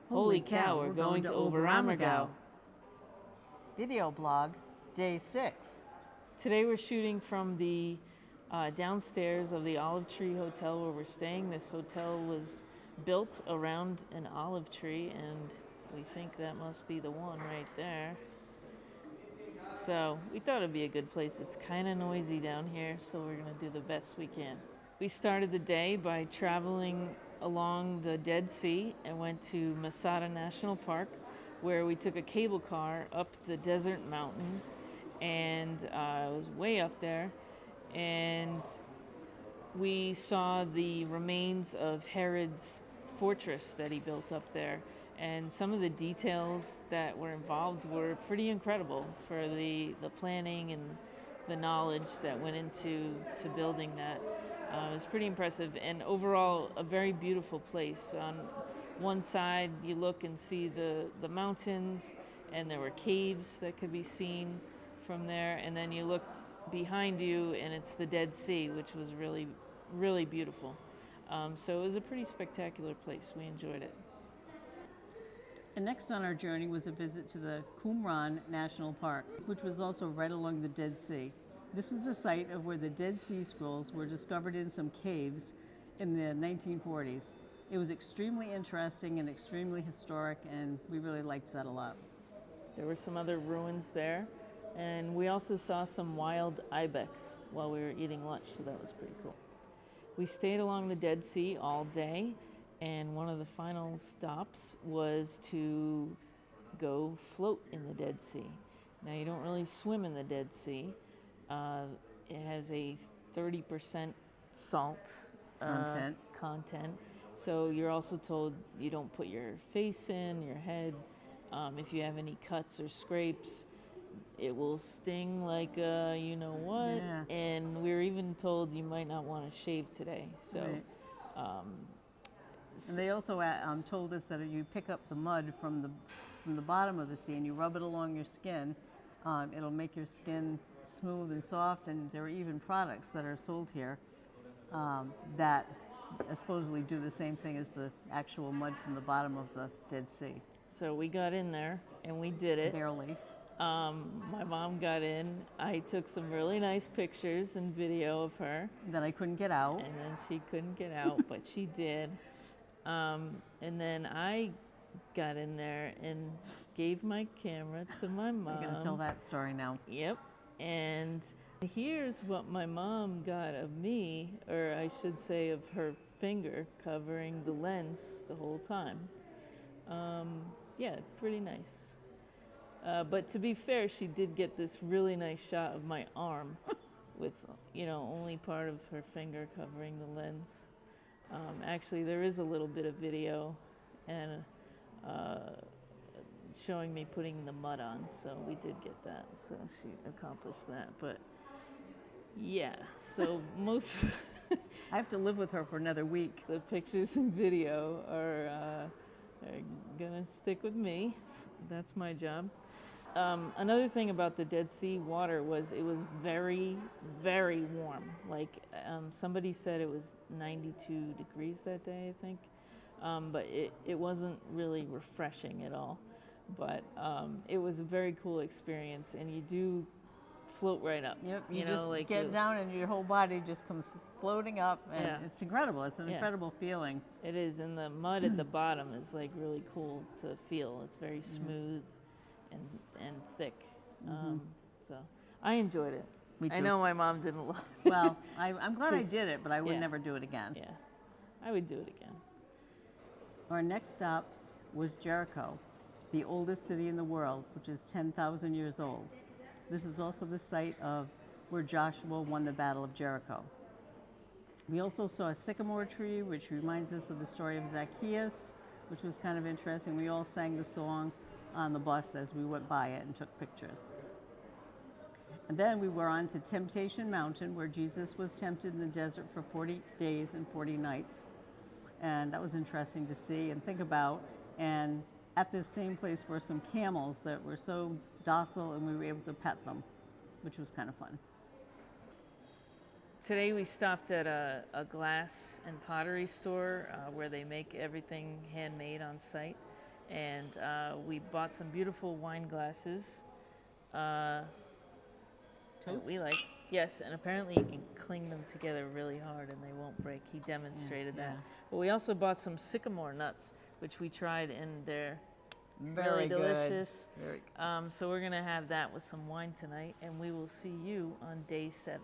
Holy cow, we're going to Oberammergau. Video blog, day 6. Today we're shooting from the downstairs of the olive tree hotel where we're staying. This hotel was built around an olive tree, and we think that must be the one right there. So we thought it'd be a good place. It's kind of noisy down here, so we're going to do the best we can. We started the day by traveling along the Dead Sea and went to Masada National Park, where we took a cable car up the desert mountain, and it was way up there, and we saw the remains of Herod's fortress that he built up there. And some of the details that were involved were pretty incredible for the planning and the knowledge that went into building that. It was pretty impressive, and overall a very beautiful place. On one side you look and see the mountains, and there were caves that could be seen from there, and then you look behind you and it's the Dead Sea, which was really, really beautiful. So it was a pretty spectacular place. We enjoyed it. And next on our journey was a visit to the Qumran National Park, which was also right along the Dead Sea. This was the site of where the Dead Sea Scrolls were discovered in some caves in the 1940s. It was extremely interesting and extremely historic, and we really liked that a lot. There were some other ruins there, and we also saw some wild ibex while we were eating lunch, so that was pretty cool. We stayed along the Dead Sea all day, and one of the final stops was to go float in the Dead Sea. Now, you don't really swim in the Dead Sea. It has a 30% salt content. So you're also told you don't put your face in, your head. If you have any cuts or scrapes, it will sting like you know what. Yeah. And we were even told you might not want to shave today. So. Right. And they also told us that if you pick up the mud from the bottom of the sea and you rub it along your skin, it'll make your skin smooth and soft. And there are even products that are sold here that supposedly do the same thing as the actual mud from the bottom of the Dead Sea. So we got in there and we did it. Barely. My mom got in. I took some really nice pictures and video of her. Then I couldn't get out. And then she couldn't get out, but she did. And then I got in there and gave my camera to my mom. You're going to tell that story now. Yep. And here's what my mom got of me, or I should say of her finger covering the lens the whole time. Yeah, pretty nice. But to be fair, she did get this really nice shot of my arm with, only part of her finger covering the lens. Actually, there is a little bit of video and showing me putting the mud on, so we did get that. So she accomplished that. But yeah, so most I have to live with her for another week. The pictures and video are gonna stick with me. That's my job. Another thing about the Dead Sea water was it was very, very warm. Like somebody said it was 92 degrees that day, I think. But it wasn't really refreshing at all. But it was a very cool experience, and you do float right up. Yep, you just like get down and your whole body just comes floating up, and yeah. It's incredible. It's an incredible feeling. It is, and the mud at the bottom is like really cool to feel. It's very smooth and thick. So I enjoyed it. Me too. I know my mom didn't love it. Well, I'm glad I did it, but I would never do it again. Yeah, I would do it again. Our next stop was Jericho, the oldest city in the world, which is 10,000 years old. This is also the site of where Joshua won the Battle of Jericho. We also saw a sycamore tree, which reminds us of the story of Zacchaeus, which was kind of interesting. We all sang the song on the bus as we went by it and took pictures. And then we were on to Temptation Mountain, where Jesus was tempted in the desert for 40 days and 40 nights. And that was interesting to see and think about. And at this same place were some camels that were so docile, and we were able to pet them, which was kind of fun. Today we stopped at a glass and pottery store where they make everything handmade on site. And we bought some beautiful wine glasses. That Toast? we like. Yes, and apparently you can cling them together really hard and they won't break. He demonstrated that. yeah. But we also bought some sycamore nuts, which we tried, and they're Very really good. delicious. Very good. So we're gonna have that with some wine tonight, and we will see you on day 7.